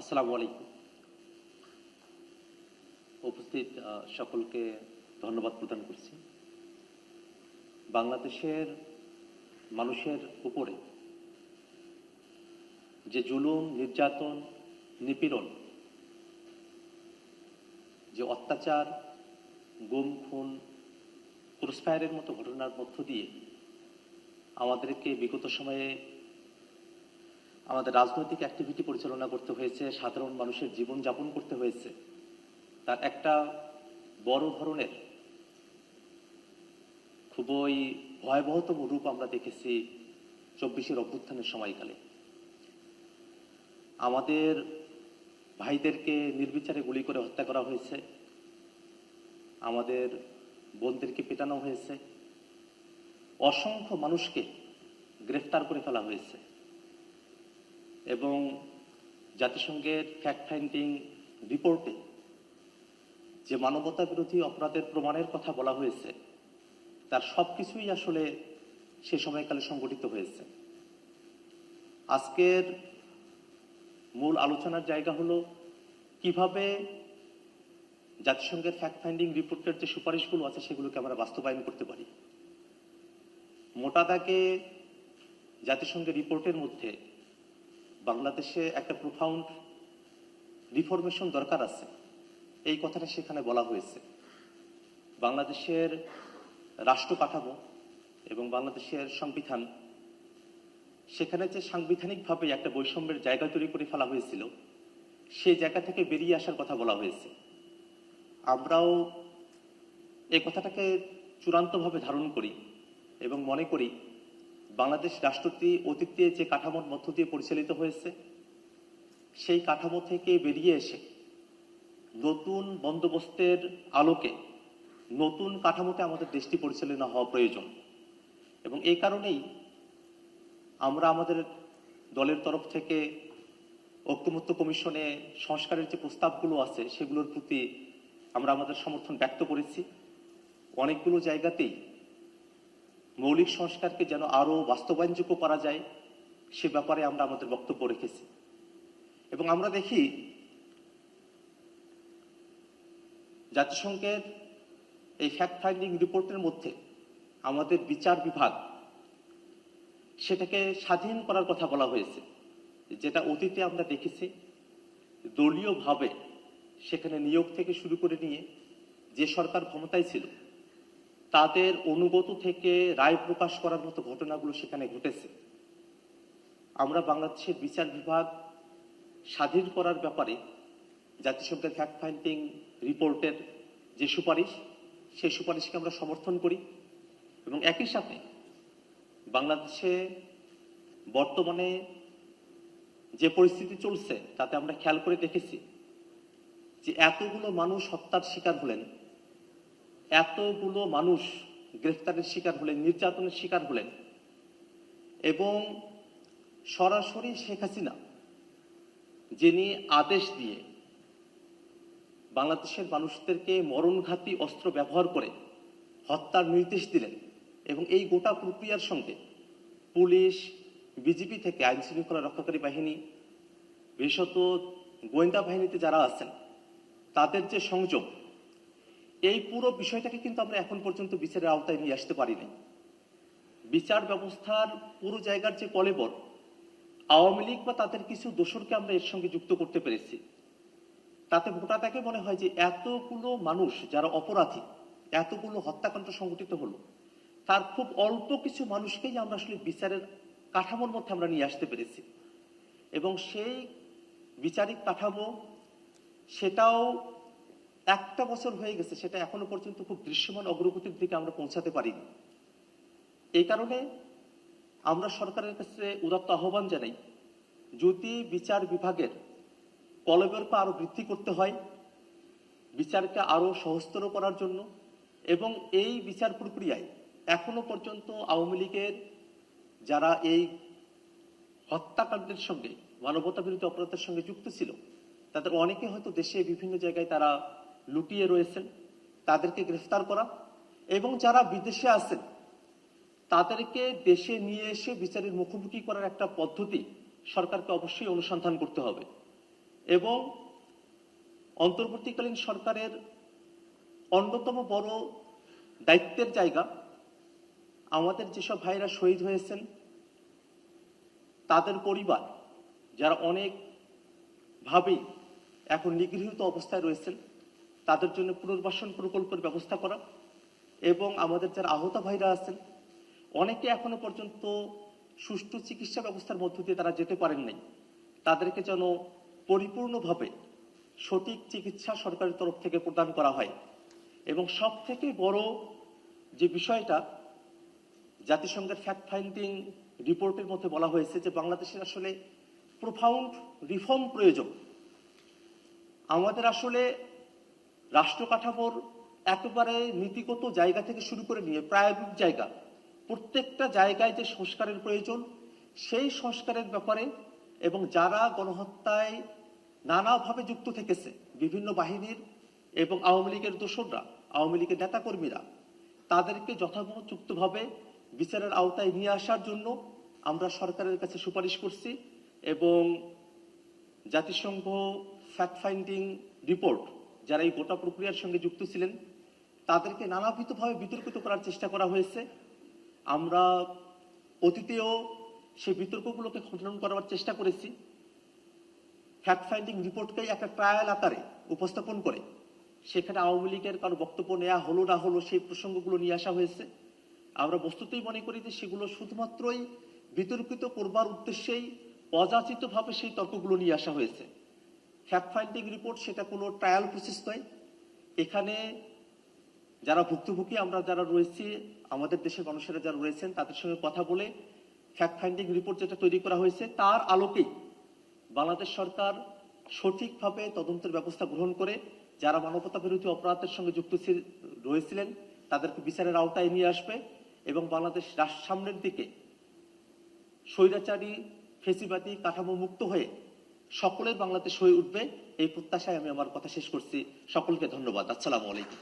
আসসালামু আলাইকুম। উপস্থিত সকলকে ধন্যবাদ প্রদান করছি। বাংলাদেশের মানুষের উপরে যে জুলুম, নির্যাতন, নিপীড়ন, যে অত্যাচার, গুম, খুন, ক্রসফায়ারের মতো ঘটনার মধ্য দিয়ে আমাদেরকে বিগত সময়ে আমাদের রাজনৈতিক অ্যাক্টিভিটি পরিচালনা করতে হয়েছে, সাধারণ মানুষের জীবনযাপন করতে হয়েছে, তার একটা বড় ধরনের খুবই ভয়াবহতম রূপ আমরা দেখেছি 24-এর অভ্যুত্থানের সময়কালে। আমাদের ভাইদেরকে নির্বিচারে গুলি করে হত্যা করা হয়েছে, আমাদের বোনদেরকে পেটানো হয়েছে, অসংখ্য মানুষকে গ্রেফতার করে ফেলা হয়েছে এবং জাতিসংঘের ফ্যাক্ট ফাইন্ডিং রিপোর্টে যে মানবতা বিরোধী অপরাধের প্রমাণের কথা বলা হয়েছে তার সবকিছুই আসলে সে সময়কালে সংগঠিত হয়েছে। আজকের মূল আলোচনার জায়গা হলো কিভাবে জাতিসংঘের ফ্যাক্ট ফাইন্ডিং রিপোর্টের যে সুপারিশগুলো আছে সেগুলোকে আমরা বাস্তবায়ন করতে পারি। মোটা দাগে জাতিসংঘের রিপোর্টের মধ্যে বাংলাদেশে একটা প্রোফাউন্ড রিফরমেশন দরকার আছে, এই কথাটা সেখানে বলা হয়েছে। বাংলাদেশের রাষ্ট্র কাঠামো এবং বাংলাদেশের সংবিধান, সেখানে যে সাংবিধানিকভাবে একটা বৈষম্যের জায়গা তৈরি করে ফেলা হয়েছিল সেই জায়গা থেকে বেরিয়ে আসার কথা বলা হয়েছে। আমরাও এই কথাটাকে চূড়ান্তভাবে ধারণ করি এবং মনে করি বাংলাদেশ রাষ্ট্রটি অতীতে যে কাঠামোর মধ্য দিয়ে পরিচালিত হয়েছে সেই কাঠামো থেকে বেরিয়ে এসে নতুন বন্দোবস্তের আলোকে নতুন কাঠামোতে আমাদের দেশটি পরিচালনা হওয়া প্রয়োজন। এবং এই কারণেই আমরা আমাদের দলের তরফ থেকে ঐক্যমত্য কমিশনে সংস্কারের যে প্রস্তাবগুলো আছে সেগুলোর প্রতি আমরা আমাদের সমর্থন ব্যক্ত করেছি। অনেকগুলো জায়গাতেই মৌলিক সংস্কারকে যেন আরো বাস্তবায়নযোগ্য করা যায় সে ব্যাপারে আমরা আমাদের বক্তব্য রেখেছি। এবং আমরা দেখি জাতিসংঘের এই ফ্যাক্ট ফাইন্ডিং রিপোর্টের মধ্যে আমাদের বিচার বিভাগ সেটাকে স্বাধীন করার কথা বলা হয়েছে, যেটা অতীতে আমরা দেখেছি দলীয়ভাবে সেখানে নিয়োগ থেকে শুরু করে নিয়ে যে সরকার ক্ষমতায় ছিল তাদের অনুগত থেকে রায় প্রকাশ করার মতো ঘটনাগুলো সেখানে ঘটেছে। আমরা বাংলাদেশের বিচার বিভাগ স্বাধীন করার ব্যাপারে জাতিসংঘের ফ্যাক্ট ফাইন্ডিং রিপোর্টের যে সুপারিশ সেই সুপারিশকে আমরা সমর্থন করি। এবং একই সাথে বাংলাদেশে বর্তমানে যে পরিস্থিতি চলছে তাতে আমরা খেয়াল করে দেখেছি যে এতগুলো মানুষ হত্যার শিকার হলেন, এতগুলো মানুষ গ্রেফতারের শিকার হলেন, নির্যাতনের শিকার হলেন এবং সরাসরি শেখ হাসিনা যিনি আদেশ দিয়ে বাংলাদেশের মানুষদেরকে মরণঘাতী অস্ত্র ব্যবহার করে হত্যার নির্দেশ দিলেন এবং এই গোটা প্রক্রিয়ার সঙ্গে পুলিশ, বিজিবি থেকে আইন শৃঙ্খলা রক্ষাকারী বাহিনী, বিশেষত গোয়েন্দা বাহিনীতে যারা আছেন তাদের যে সংযোগ, এই পুরো বিষয়টাকে কিন্তু আমরা এখন পর্যন্ত বিচারের আওতায় নিয়ে আসতে পারিনি। বিচার ব্যবস্থার পুরো জায়গার যে কলেবর আওয়ামী লীগ বা তাদের কিছু দোসরকে আমরা এর সঙ্গে যুক্ত করতে পেরেছি, তাতে মোটাটাকে মনে হয় যে এতগুলো মানুষ যারা অপরাধী, এতগুলো হত্যাকাণ্ড সংঘটিত হলো, তার খুব অল্প কিছু মানুষকেই আমরা আসলে বিচারের কাঠামোর মধ্যে আমরা নিয়ে আসতে পেরেছি। এবং সেই বিচারিক কাঠামো সেটাও একটা বছর হয়ে গেছে, সেটা এখনো পর্যন্ত খুব দৃশ্যমান অগ্রগতির দিকে আমরা পৌঁছাতে পারিনি। এই কারণে আমরা সরকারের কাছে উদাত্ত আহ্বান জানাই, যদি বিচার বিভাগের কলবেরকে আরো বৃদ্ধি করতে হয়, বিচারকে আরো সহজতর করার জন্য, এবং এই বিচার প্রক্রিয়ায় এখনো পর্যন্ত আওয়ামী লীগের যারা এই হত্যাকাণ্ডের সঙ্গে, মানবতা বিরোধী অপরাধের সঙ্গে যুক্ত ছিল, তাদের অনেকে হয়তো দেশে বিভিন্ন জায়গায় তারা লুটিয়ে রয়েছেন, তাদেরকে গ্রেফতার করা এবং যারা বিদেশে আছেন তাদেরকে দেশে নিয়ে এসে বিচারের মুখোমুখি করার একটা পদ্ধতি সরকারকে অবশ্যই অনুসন্ধান করতে হবে। এবং অন্তর্বর্তীকালীন সরকারের অন্যতম বড় দায়িত্বের জায়গা আমাদের যেসব ভাইরা শহীদ হয়েছেন তাদের পরিবার যারা অনেকভাবেই এখন নিগৃহীত অবস্থায় রয়েছেন তাদের জন্য পুনর্বাসন প্রকল্পের ব্যবস্থা করা এবং আমাদের যারা আহত ভাইরা আছেন অনেকে এখনো পর্যন্ত সুষ্ঠু চিকিৎসা ব্যবস্থার মধ্য দিয়ে তারা যেতে পারেন নাই, তাদেরকে যেন পরিপূর্ণভাবে সঠিক চিকিৎসা সরকারের তরফ থেকে প্রদান করা হয়। এবং সব থেকে বড় যে বিষয়টা জাতিসংঘের ফ্যাক্ট ফাইন্ডিং রিপোর্টের মধ্যে বলা হয়েছে যে বাংলাদেশের আসলে প্রোফাউন্ড রিফর্ম প্রয়োজন। আমাদের আসলে রাষ্ট্র কাঠামোর একেবারে নীতিগত জায়গা থেকে শুরু করে নিয়ে প্রায়োগিক জায়গা প্রত্যেকটা জায়গায় যে সংস্কারের প্রয়োজন সেই সংস্কারের ব্যাপারে এবং যারা গণহত্যায় নানাভাবে যুক্ত থেকেছে বিভিন্ন বাহিনীর এবং আওয়ামী লীগের দোসররা, আওয়ামী লীগের নেতাকর্মীরা, তাদেরকে যথাযথভাবে বিচারের আওতায় নিয়ে আসার জন্য আমরা সরকারের কাছে সুপারিশ করছি এবং জাতিসংঘ ফ্যাক্ট ফাইন্ডিং রিপোর্ট যারা এই গোটা প্রক্রিয়ার সঙ্গে যুক্ত ছিলেন তাদেরকে নানাবিধভাবে বিতর্কিত করার চেষ্টা করা হয়েছে। আমরা অতীতেও সেই বিতর্কগুলোকে খণ্ডন করার চেষ্টা করেছি। ফ্যাক্ট ফাইন্ডিং রিপোর্টকেই একটা ট্রায়াল আকারে উপস্থাপন করে সেখানে আওয়ামী লীগের কারো বক্তব্য নেওয়া হলো না হলো সেই প্রসঙ্গগুলো নিয়ে আসা হয়েছে। আমরা বস্তুতেই মনে করি যে সেগুলো শুধুমাত্রই বিতর্কিত করবার উদ্দেশ্যেই অযাচিতভাবে সেই তর্কগুলো নিয়ে আসা হয়েছে। ফ্যাক্ট ফাইন্ডিং রিপোর্ট সেটা কোনো ট্রায়াল প্রসেস নয়। এখানে যারা ভুক্তভোগী আমরা যারা রয়েছি, আমাদের দেশের মানুষেরা যারা রয়েছেন তাদের সঙ্গে কথা বলে ফ্যাক্ট ফাইন্ডিং রিপোর্ট যেটা তৈরি করা হয়েছে তার আলোকেই বাংলাদেশ সরকার সঠিকভাবে তদন্তের ব্যবস্থা গ্রহণ করে যারা মানবতা বিরোধী অপরাধের সঙ্গে যুক্ত রয়েছিলেন তাদেরকে বিচারের আওতায় নিয়ে আসবে এবং বাংলাদেশ সামনের দিকে স্বৈরাচারী ফেসিবাদী কাঠামো মুক্ত হয়ে সকলের বাংলাদেশ হয়ে উঠবে এই প্রত্যাশায় আমি আমার কথা শেষ করছি। সকলকে ধন্যবাদ। আসসালামু আলাইকুম।